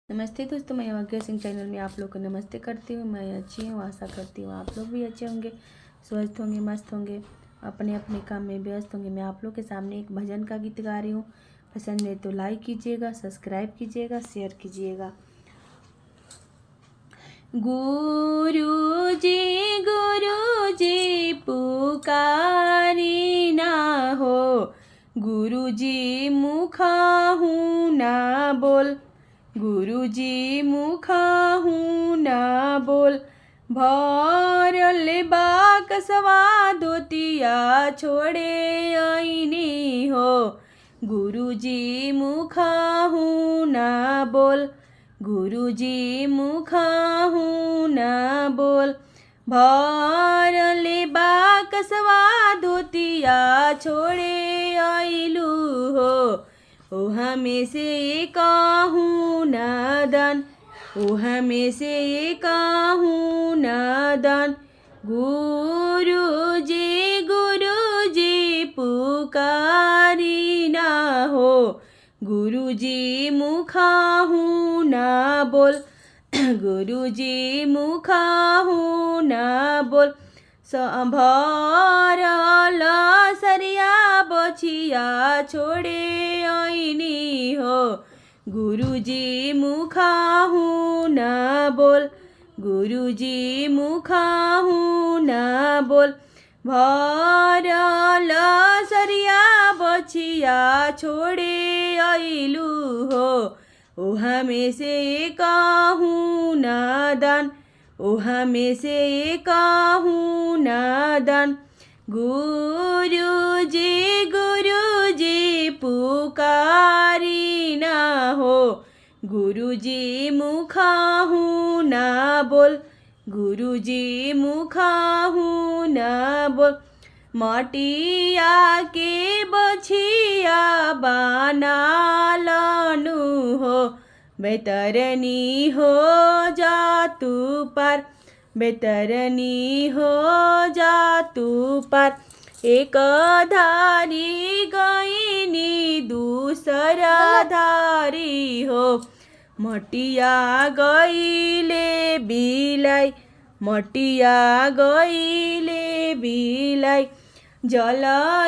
नमस्ते दोस्तों, मैं यज्ञ सिंह चैनल में आप लोग को नमस्ते करती हूँ। मैं अच्छी हूँ, आशा करती हूँ आप लोग भी अच्छे होंगे, स्वस्थ होंगे, मस्त होंगे, अपने अपने काम में व्यस्त होंगे। मैं आप लोग के सामने एक भजन का गीत गा रही हूँ। पसंद है तो लाइक कीजिएगा, सब्सक्राइब कीजिएगा, शेयर कीजिएगा। गुरु जी पुकारी ना हो, गुरुजी मुखाहु ना बोल, गुरुजी मुखाहु ना बोल। भरल बाकसवा धोतिया छोड़े आईनी हो, गुरुजी मुखाहु ना बोल, गुरुजी मुखाहु ना बोल। भरल बाकसवा धोतिया छोड़े आइलू हो, ओ हमें से काहू नादान, ओ हमें से काहू नादान। गुरुजी पुकारी ना हो, गुरुजी मुखाहु ना बोल, गुरुजी मुखाहु ना बोल। भरल सरिया बछिया छोड़े आईनी हो, गुरुजी मुखाहु ना बोल, गुरुजी मुखाहु ना बोल। भरल सरिया बछिया छोड़े आइलू हो, ओ हमें से काहू नादान, ओ हमें से काहू नादान। गुरुजी पुकारी ना हो, गुरुजी मुखाहु ना बोल, गुरुजी मुखाहु ना बोल। मटिया के बछिया बनालनु हो, बेतरनी हो जा तू पर, बेतरनी हो जा तू पर। एक धारी गईनी दूसरा धारी हो, मटिया गईले बिलाई, मटिया गईले बिलाई। जल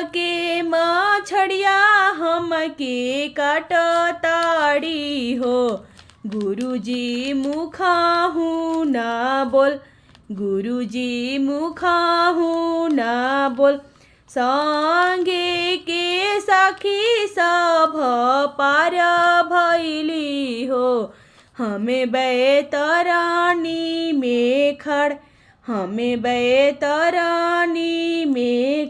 के मछड़िया हमके काटताड़ी हो, गुरुजी मुखाहु ना बोल, गुरुजी मुखाहु ना बोल। संगे के सखी सब पार भैली हो, हमें बैतरानी में खड़, हमें बैतरानी में